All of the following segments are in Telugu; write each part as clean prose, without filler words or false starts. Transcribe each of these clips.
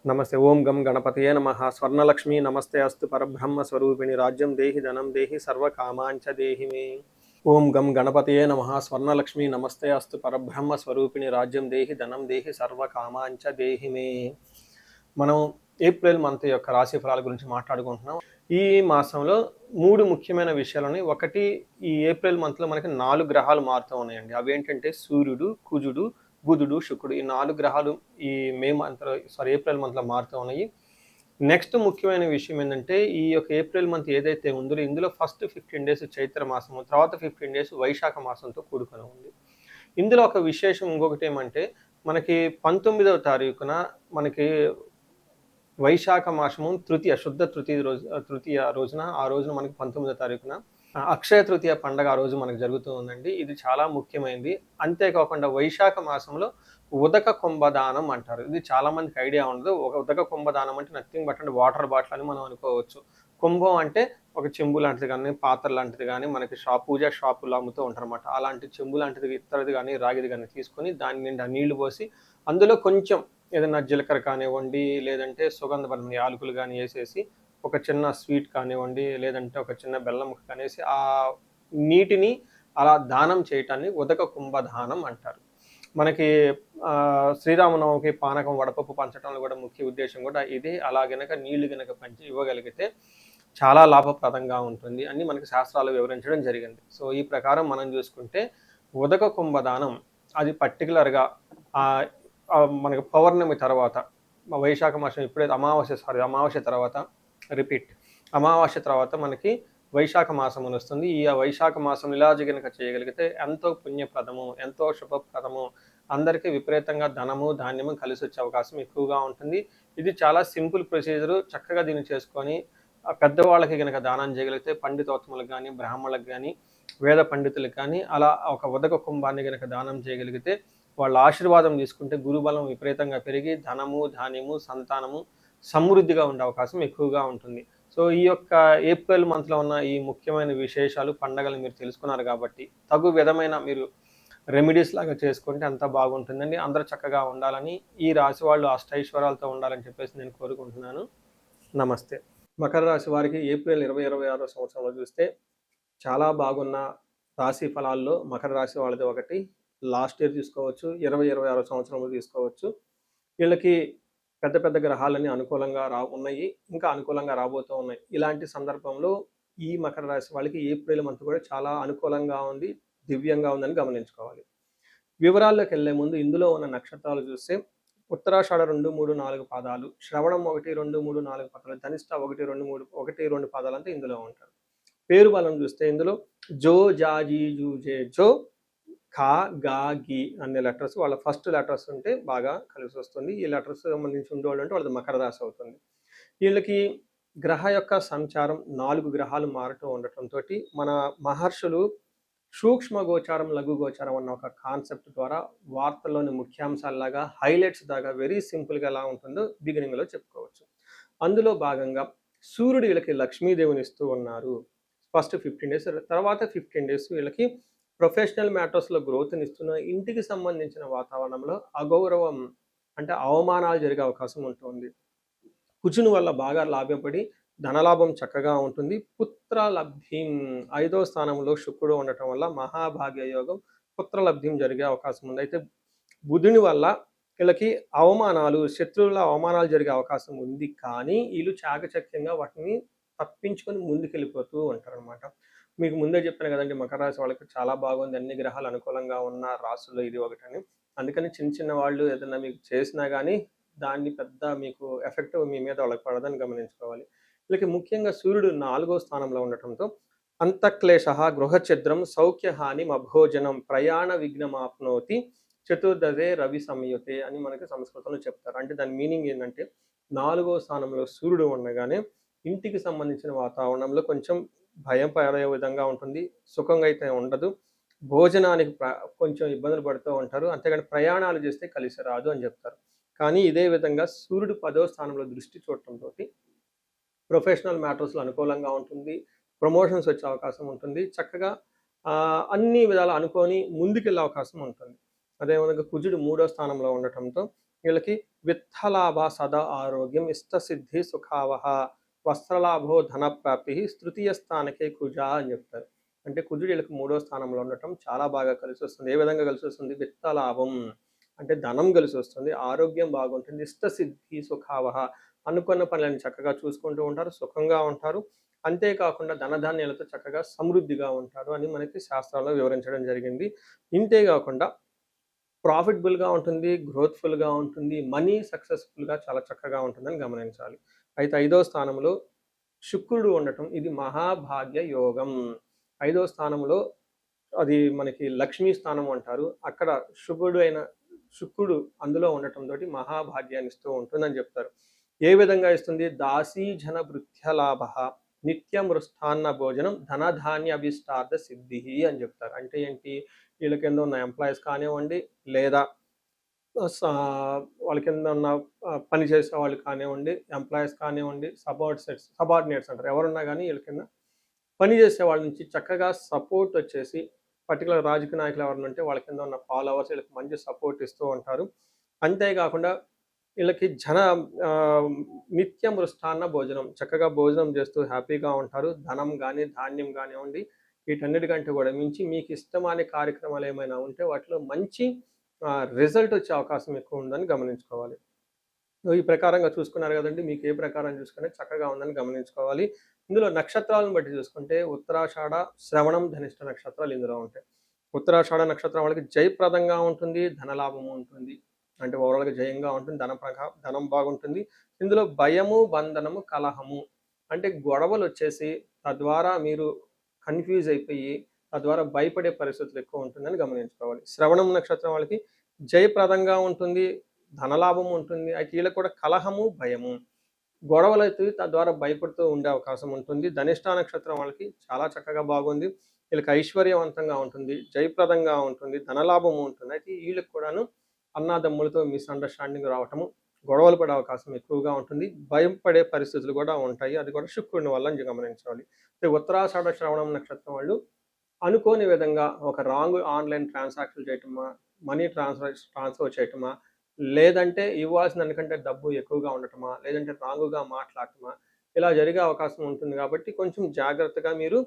నమస్తే. ఓం గం గణపతయే నమః. స్వర్ణలక్ష్మి నమస్తే అస్తు పరబ్రహ్మ స్వరూపిణి రాజ్యం దేహి ధనం దేహి సర్వకామాంచ దేహి మే. ఓం గం గణపతయే నమః. స్వర్ణలక్ష్మి నమస్తే అస్తు పరబ్రహ్మ స్వరూపిణి రాజ్యం దేహి ధనం దేహి సర్వకామాంచ దేహి మే. మనం ఏప్రిల్ మంత్ యొక్క రాశి ఫలాల గురించి మాట్లాడుకుంటున్నాం. ఈ మాసంలో 3 ముఖ్యమైన విషయాలని. ఒకటి, ఈ ఏప్రిల్ మంత్లో మనకి 4 గ్రహాలు మారుతూ ఉన్నాయండి. అవేంటంటే సూర్యుడు, కుజుడు, బుధుడు, శుక్రుడు. ఈ 4 గ్రహాలు ఈ ఏప్రిల్ మంత్లో మారుతూ ఉన్నాయి. నెక్స్ట్ ముఖ్యమైన విషయం ఏంటంటే, ఈ యొక్క ఏప్రిల్ మంత్ ఏదైతే ఉందో ఇందులో ఫస్ట్ 15 డేస్ చైత్ర మాసము, తర్వాత 15 డేస్ వైశాఖ మాసంతో కూడుకొని ఉంది. ఇందులో ఒక విశేషం ఇంకొకటి ఏమంటే, మనకి 19వ తారీఖున మనకి వైశాఖ మాసము శుద్ధ తృతీయ రోజున, ఆ రోజున మనకి 19వ తారీఖున అక్షయ తృతీయ పండగ ఆ రోజు మనకు జరుగుతూ ఉందండి. ఇది చాలా ముఖ్యమైనది. అంతేకాకుండా వైశాఖ మాసంలో ఉదక కుంభదానం అంటారు. ఇది చాలా మందికి ఐడియా ఉండదు. ఒక ఉదక కుంభదానం అంటే నథింగ్ బట్ అంటే వాటర్ బాటిల్ అని మనం అనుకోవచ్చు. కుంభం అంటే ఒక చెంబు లాంటిది కానీ, పాత్ర లాంటిది కానీ మనకి పూజా షాపుల్లో అమ్ముతూ ఉంటారన్నమాట. అలాంటి చెంబు లాంటిది, ఇత్తడిది కానీ, రాగిది కానీ తీసుకొని దాని నిండా నీళ్లు పోసి అందులో కొంచెం ఏదైనా జీలకర్ర కానివ్వండి, లేదంటే సుగంధభరిత యాలకులు కానీ వేసేసి, ఒక చిన్న స్వీట్ కానివ్వండి, లేదంటే ఒక చిన్న బెల్లం ముక్క కనేసి ఆ నీటిని అలా దానం చేయటాన్ని ఉదక కుంభదానం అంటారు. మనకి శ్రీరామనవమికి పానకం వడపప్పు పంచడంలో కూడా ముఖ్య ఉద్దేశం కూడా ఇదే. అలా గనక నీళ్లు గనక పంచి ఇవ్వగలిగితే చాలా లాభప్రదంగా ఉంటుంది అని మనకి శాస్త్రాలు వివరించడం జరిగింది. సో ఈ ప్రకారం మనం చూసుకుంటే ఉదక కుంభదానం అది పర్టికులర్గా మనకి పౌర్ణమి తర్వాత, వైశాఖ మాసం ఎప్పుడైతే అమావాస్య తర్వాత అమావాస్య తర్వాత మనకి వైశాఖ మాసం అని వస్తుంది. ఈ వైశాఖ మాసం ఇలా గనక చేయగలిగితే ఎంతో పుణ్యప్రదము, ఎంతో శుభప్రదము, అందరికీ విపరీతంగా ధనము ధాన్యము కలిసి వచ్చే అవకాశం ఎక్కువగా ఉంటుంది. ఇది చాలా సింపుల్ ప్రొసీజరు. చక్కగా దీన్ని చేసుకొని పెద్దవాళ్ళకి గనక దానం చేయగలిగితే, పండితోత్తములకు కానీ, బ్రాహ్మణులకు కానీ, వేద పండితులకు కానీ అలా ఒక ఉదక కుంభాన్ని గనక దానం చేయగలిగితే, వాళ్ళ ఆశీర్వాదం తీసుకుంటే గురుబలం విపరీతంగా పెరిగి ధనము ధాన్యము సంతానము సమృద్ధిగా ఉండే అవకాశం ఎక్కువగా ఉంటుంది. సో ఈ యొక్క ఏప్రిల్ మంత్లో ఉన్న ఈ ముఖ్యమైన విశేషాలు, పండగలు మీరు తెలుసుకున్నారు కాబట్టి తగు విధమైన మీరు రెమెడీస్ లాగా చేసుకుంటే అంత బాగుంటుందండి. అందరూ చక్కగా ఉండాలని, ఈ రాశి వాళ్ళు అష్టైశ్వర్యాలతో ఉండాలని చెప్పేసి నేను కోరుకుంటున్నాను. నమస్తే. మకర రాశి వారికి ఏప్రిల్ 2026 సంవత్సరంలో చూస్తే చాలా బాగున్న రాశి ఫలాల్లో మకర రాశి వాళ్ళది ఒకటి. లాస్ట్ ఇయర్ తీసుకోవచ్చు, 2026 సంవత్సరంలో తీసుకోవచ్చు. వీళ్ళకి పెద్ద పెద్ద గ్రహాలన్నీ అనుకూలంగా ఉన్నాయి, ఇంకా అనుకూలంగా రాబోతూ ఉన్నాయి. ఇలాంటి సందర్భంలో ఈ మకర రాశి వాళ్ళకి ఏప్రిల్ మంత్ కూడా చాలా అనుకూలంగా ఉంది, దివ్యంగా ఉందని గమనించుకోవాలి. వివరాల్లోకి వెళ్లే ముందు ఇందులో ఉన్న నక్షత్రాలు చూస్తే ఉత్తరాషాఢ 2, 3, 4 పాదాలు, శ్రవణం 1, 2, 3, 4 పాదాలు, ధనిష్ట 1, 2 పాదాలంతా ఇందులో ఉంటారు. పేరు బలం చూస్తే ఇందులో జో, జా, జీ, జూ, జే, జో, ఖా, గా, గి అనే లెటర్స్ వాళ్ళ ఫస్ట్ లెటర్స్ ఉంటే బాగా కలిసి వస్తుంది. ఈ లెటర్స్ సంబంధించి ఉండేవాళ్ళు అంటే వాళ్ళది మకర రాశి అవుతుంది. వీళ్ళకి గ్రహ యొక్క సంచారం 4 గ్రహాలు మారుతూ ఉండటంతో మన మహర్షులు సూక్ష్మ గోచారం, లఘు గోచారం అన్న ఒక కాన్సెప్ట్ ద్వారా వార్తల్లోని ముఖ్యాంశాలలాగా హైలైట్స్ దాకా వెరీ సింపుల్గా ఎలా ఉంటుందో బిగినింగ్లో చెప్పుకోవచ్చు. అందులో భాగంగా సూర్యుడు వీళ్ళకి లక్ష్మీదేవిని ఇస్తూ ఉన్నారు ఫస్ట్ 15 డేస్. తర్వాత 15 డేస్ వీళ్ళకి ప్రొఫెషనల్ మ్యాటర్స్లో గ్రోత్ని ఇస్తున్న, ఇంటికి సంబంధించిన వాతావరణంలో అగౌరవం అంటే అవమానాలు జరిగే అవకాశం ఉంటుంది. కుజుని వల్ల బాగా లాభపడి ధనలాభం చక్కగా ఉంటుంది. పుత్రలబ్ధిం 5వ స్థానంలో శుక్రుడు ఉండటం వల్ల మహాభాగ్య యోగం, పుత్రలబ్ధిం జరిగే అవకాశం ఉంది. అయితే బుధుని వల్ల వీళ్ళకి అవమానాలు, శత్రువుల అవమానాలు జరిగే అవకాశం ఉంది. కానీ వీళ్ళు చాకచక్యంగా వాటిని తప్పించుకొని ముందుకెళ్ళిపోతూ ఉంటారనమాట. మీకు ముందే చెప్పాను కదండి, మకర రాశి వాళ్ళకి చాలా బాగుంది, అన్ని గ్రహాలు అనుకూలంగా ఉన్న రాశుల్లో ఇది ఒకటని. అందుకని చిన్న వాళ్ళు ఏదైనా మీకు చేసినా కానీ దాన్ని పెద్ద మీకు ఎఫెక్ట్ మీ మీద వాళ్ళకి పడదని గమనించుకోవాలి. వీళ్ళకి ముఖ్యంగా సూర్యుడు 4వ స్థానంలో ఉండటంతో అంతఃక్లేశ, గృహఛిద్రం, సౌఖ్యహాని, అభోజనం, ప్రయాణ విఘ్నమాప్నోతి, చతుర్దశే రవి సంయుతే అని మనకి సంస్కృతంలో చెప్తారు. అంటే దాని మీనింగ్ ఏంటంటే 4వ స్థానంలో సూర్యుడు ఉండగానే ఇంటికి సంబంధించిన వాతావరణంలో కొంచెం భయం పడే విధంగా ఉంటుంది, సుఖంగా అయితే ఉండదు, భోజనానికి కొంచెం ఇబ్బందులు పడుతూ ఉంటారు, అంతేగాని ప్రయాణాలు చేస్తే కలిసి రాదు అని చెప్తారు. కానీ ఇదే విధంగా సూర్యుడు 10వ స్థానంలో దృష్టి చూడటంతో ప్రొఫెషనల్ మ్యాటర్స్లో అనుకూలంగా ఉంటుంది, ప్రమోషన్స్ వచ్చే అవకాశం ఉంటుంది, చక్కగా అన్ని విధాలు అనుకొని ముందుకెళ్ళే అవకాశం ఉంటుంది. అదేవిధంగా కుజుడు 3వ స్థానంలో ఉండటంతో వీళ్ళకి విత్తలాభ సదా ఆరోగ్యం ఇష్టసిద్ధి సుఖావహ వస్త్రలాభో ధనప్రాప్తి తృతీయ స్థానకే కుజ అని చెప్తారు. అంటే కుజుడు వీళ్ళకి 3వ స్థానంలో ఉండటం చాలా బాగా కలిసి వస్తుంది. ఏ విధంగా కలిసి వస్తుంది? విత్తలాభం అంటే ధనం కలిసి వస్తుంది, ఆరోగ్యం బాగుంటుంది, ఇష్టసిద్ధి సుఖావహ అనుకున్న పనులను చక్కగా చూసుకుంటూ ఉంటారు, సుఖంగా ఉంటారు. అంతేకాకుండా ధనధాన్యాలతో చక్కగా సమృద్ధిగా ఉంటారు అని మనకి శాస్త్రాల్లో వివరించడం జరిగింది. ఇంతేకాకుండా ప్రాఫిటబుల్గా ఉంటుంది, గ్రోత్ఫుల్గా ఉంటుంది, మనీ సక్సెస్ఫుల్గా చాలా చక్కగా ఉంటుందని గమనించాలి. అయితే 5వ స్థానంలో శుక్రుడు ఉండటం ఇది మహాభాగ్య యోగం. 5వ స్థానంలో అది మనకి లక్ష్మీ స్థానం అంటారు. అక్కడ శుక్రుడు అందులో ఉండటంతో మహాభాగ్యాన్ని ఇస్తూ ఉంటుందని చెప్తారు. ఏ విధంగా ఇస్తుంది? దాసీజన భృత్యలాభ నిత్య మృష్టాన్న భోజనం ధనధాన్య అభిష్టార్థ సిద్ధి అని చెప్తారు. అంటే ఏంటి? వీళ్ళ కింద ఉన్న ఎంప్లాయీస్ కానివ్వండి, లేదా వాళ్ళ కింద ఉన్న పని చేసే వాళ్ళు కానివ్వండి, ఎంప్లాయీస్ కానివ్వండి, సబార్డినేట్స్ అంటారు, ఎవరున్నా కానీ వీళ్ళ కింద పని చేసే వాళ్ళ నుంచి చక్కగా సపోర్ట్ వచ్చేసి, పర్టికులర్ రాజకీయ నాయకులు ఎవరైనా ఉంటే వాళ్ళ కింద ఉన్న ఫాలోవర్స్ వీళ్ళకి మంచి సపోర్ట్ ఇస్తూ ఉంటారు. అంతేకాకుండా వీళ్ళకి నిత్య మృష్టాన్న భోజనం, చక్కగా భోజనం చేస్తూ హ్యాపీగా ఉంటారు. ధనం కానీ ధాన్యం కానివ్వండి, వీటన్నిటికంటే కూడా మించి మీకు ఇష్టమైన కార్యక్రమాలు ఏమైనా ఉంటే వాటిలో మంచి రిజల్ట్ వచ్చే అవకాశం ఎక్కువ ఉందని గమనించుకోవాలి. ఈ ప్రకారంగా చూసుకున్నారు కదండి, మీకు ఏ ప్రకారం చూసుకునే చక్కగా ఉందని గమనించుకోవాలి. ఇందులో నక్షత్రాలను బట్టి చూసుకుంటే ఉత్తరాషాఢ, శ్రవణం, ధనిష్ట నక్షత్రాలు ఇందులో ఉంటాయి. ఉత్తరాషాఢ నక్షత్రం వాళ్ళకి జయప్రదంగా ఉంటుంది, ధనలాభము ఉంటుంది, అంటే ఓవరాల్గా జయంగా ఉంటుంది, ధనం బాగుంటుంది. ఇందులో భయము, బంధనము, కలహము అంటే గొడవలు వచ్చేసి తద్వారా మీరు కన్ఫ్యూజ్ అయిపోయి తద్వారా భయపడే పరిస్థితులు ఎక్కువ ఉంటుందని గమనించుకోవాలి. శ్రవణం నక్షత్రం వాళ్ళకి జయప్రదంగా ఉంటుంది, ధనలాభం ఉంటుంది. అయితే వీళ్ళకి కూడా కలహము, భయము, గొడవలు అయితే తద్వారా భయపడుతూ ఉండే అవకాశం ఉంటుంది. ధనిష్ట నక్షత్రం వాళ్ళకి చాలా చక్కగా బాగుంది, వీళ్ళకి ఐశ్వర్యవంతంగా ఉంటుంది, జయప్రదంగా ఉంటుంది, ధనలాభము ఉంటుంది. అయితే వీళ్ళకి కూడాను అన్నాదమ్ములతో మిస్అండర్స్టాండింగ్ రావటము, గొడవలు పడే అవకాశం ఎక్కువగా ఉంటుంది, భయం పడే పరిస్థితులు కూడా ఉంటాయి. అది కూడా శుక్రుని వల్ల గమనించాలి. ఉత్తరాషాఢ, శ్రవణం నక్షత్రం వాళ్ళు అనుకోని విధంగా ఒక రాంగ్ ఆన్లైన్ ట్రాన్సాక్షన్ చేయటమా, మనీ ట్రాన్స్ఫర్ చేయటమా, లేదంటే ఇవ్వాల్సిన దానికంటే డబ్బు ఎక్కువగా ఉండటమా, లేదంటే రాంగుగా మాట్లాడటమా, ఇలా జరిగే అవకాశం ఉంటుంది. కాబట్టి కొంచెం జాగ్రత్తగా మీరు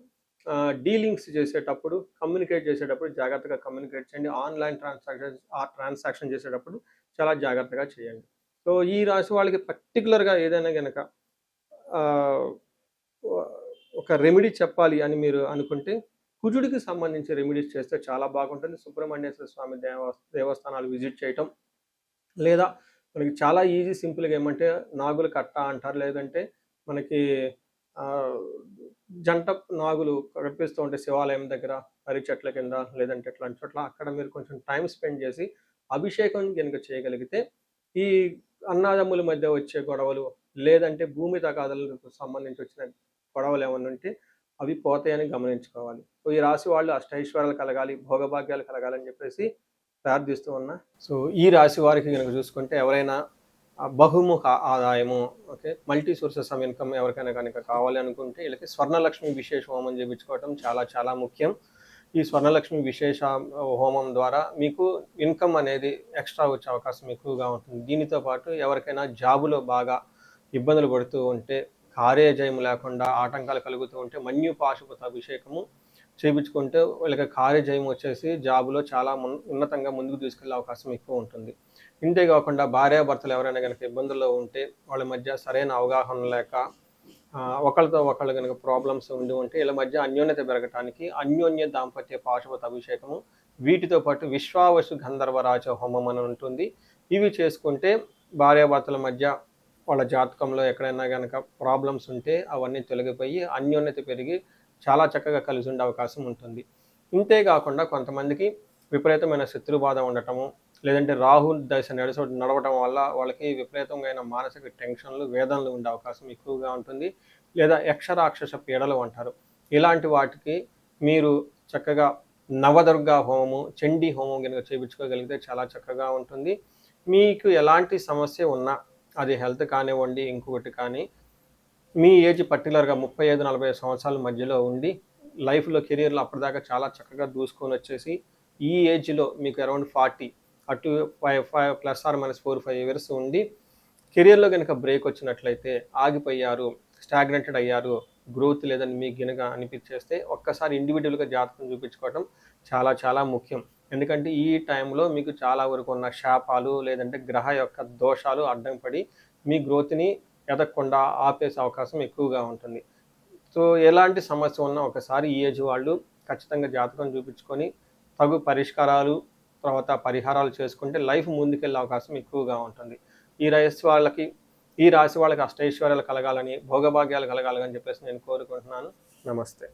డీలింగ్స్ చేసేటప్పుడు, కమ్యూనికేట్ చేసేటప్పుడు జాగ్రత్తగా కమ్యూనికేట్ చేయండి. ఆన్లైన్ ట్రాన్సాక్షన్ చేసేటప్పుడు చాలా జాగ్రత్తగా చేయండి. సో ఈ రాశి వాళ్ళకి పర్టికులర్గా ఏదైనా కనుక ఒక రెమెడీ చెప్పాలి అని మీరు అనుకుంటే కుజుడికి సంబంధించి రెమెడీస్ చేస్తే చాలా బాగుంటుంది. సుబ్రహ్మణ్యేశ్వర స్వామి దేవస్థానాలు విజిట్ చేయటం, లేదా మనకి చాలా ఈజీ సింపుల్గా ఏమంటే నాగులు కట్ట అంటారు, లేదంటే మనకి జంట నాగులు కనిపిస్తూ ఉంటే శివాలయం దగ్గర మర్రి చెట్ల కింద, లేదంటే ఇట్లాంటి చోట్ల అక్కడ మీరు కొంచెం టైం స్పెండ్ చేసి అభిషేకం కనుక చేయగలిగితే ఈ అన్నదమ్ముల మధ్య వచ్చే గొడవలు, లేదంటే భూమి తగాదాలకు సంబంధించి వచ్చిన గొడవలు ఏమన్నా ఉంటే అవి పోతాయని గమనించుకోవాలి. సో ఈ రాశి వాళ్ళు అష్టైశ్వర్యాలు కలగాలి, భోగభాగ్యాలు కలగాలని చెప్పేసి ప్రార్థిస్తూ ఉన్నా. సో ఈ రాశి వారికి కనుక చూసుకుంటే ఎవరైనా బహుముఖ ఆదాయము, okay, multi sources of income ఎవరికైనా కనుక కావాలి అనుకుంటే వీళ్ళకి స్వర్ణలక్ష్మి విశేష హోమం చేయించుకోవటం చాలా చాలా ముఖ్యం. ఈ స్వర్ణలక్ష్మి విశేష హోమం ద్వారా మీకు ఇన్కమ్ అనేది ఎక్స్ట్రా వచ్చే అవకాశం ఎక్కువగా ఉంటుంది. దీనితో పాటు ఎవరికైనా జాబులో బాగా ఇబ్బందులు పడుతూ ఉంటే, కార్యజయం లేకుండా ఆటంకాలు కలుగుతూ ఉంటే మన్యు పాశుపత అభిషేకము చేయించుకుంటే వీళ్ళకి కార్యజయం వచ్చేసి జాబులో చాలా ఉన్నతంగా ముందుకు తీసుకెళ్లే అవకాశం ఎక్కువ ఉంటుంది. ఇంతేకాకుండా భార్యాభర్తలు ఎవరైనా కనుక ఇబ్బందుల్లో ఉంటే, వాళ్ళ మధ్య సరైన అవగాహన లేక ఒకళ్ళతో ఒకళ్ళు కనుక ప్రాబ్లమ్స్ ఉంటే వీళ్ళ మధ్య అన్యోన్యత పెరగటానికి అన్యోన్య దాంపత్య పాశుపత అభిషేకము, వీటితో పాటు విశ్వావసు గంధర్వరాజ హోమం అని ఉంటుంది. ఇవి చేసుకుంటే భార్యాభర్తల మధ్య వాళ్ళ జాతకంలో ఎక్కడైనా కనుక ప్రాబ్లమ్స్ ఉంటే అవన్నీ తొలగిపోయి అన్యోన్యత పెరిగి చాలా చక్కగా కలిసి ఉండే అవకాశం ఉంటుంది. ఇంతేకాకుండా కొంతమందికి విపరీతమైన శత్రుబాధ ఉండటము, లేదంటే రాహు దశ నడవటం వల్ల వాళ్ళకి విపరీతమైన మానసిక టెన్షన్లు, వేదనలు ఉండే అవకాశం ఎక్కువగా ఉంటుంది. లేదా యక్షరాక్షస పీడలు అంటారు. ఇలాంటి వాటికి మీరు చక్కగా నవదుర్గా హోమము, చండీ హోమం కనుక చేయించుకోగలిగితే చాలా చక్కగా ఉంటుంది. మీకు ఎలాంటి సమస్య ఉన్నా, అది హెల్త్ కానివ్వండి, ఇంకొకటి కానీ, మీ ఏజ్ పర్టికులర్గా 35-40 సంవత్సరాల మధ్యలో ఉండి లైఫ్లో కెరియర్లో అప్పటిదాకా చాలా చక్కగా దూసుకొని వచ్చేసి ఈ ఏజ్లో మీకు అరౌండ్ 40 అటు 5 ± 4 5 ఇయర్స్ ఉండి కెరియర్‌లో గనుక బ్రేక్ వచ్చినట్లయితే ఆగిపోయారు, స్టాగ్నెంటెడ్ అయ్యారు, గ్రోత్ లేదని మీకు గనుక అనిపిచ్చేస్తే ఒక్కసారి ఇండివిడ్యువల్‌గా జాతకం చూపించుకోవటం చాలా చాలా ముఖ్యం. ఎందుకంటే ఈ టైంలో మీకు చాలా వరకు ఉన్న శాపాలు లేదంటే గ్రహ యొక్క దోషాలు అడ్డం పడి మీ గ్రోత్‌ని ఎదగకుండా ఆపేసే అవకాశం ఎక్కువగా ఉంటుంది. సో, ఎలాంటి సమస్య ఉన్నా ఒకసారి ఈ ఏజ్ వాళ్ళు ఖచ్చితంగా జాతకం చూపించుకొని తగు పరిష్కారాలు, తర్వాత పరిహారాలు చేసుకుంటే లైఫ్ ముందుకెళ్ళే అవకాశం ఎక్కువగా ఉంటుంది. ఈ వయస్సు వాళ్ళకి ఈ రాశి వాళ్ళకి అష్టైశ్వర్యాలు కలగాలని, భోగభాగ్యాలు కలగాలని చెప్పేసి నేను కోరుకుంటున్నాను. నమస్తే.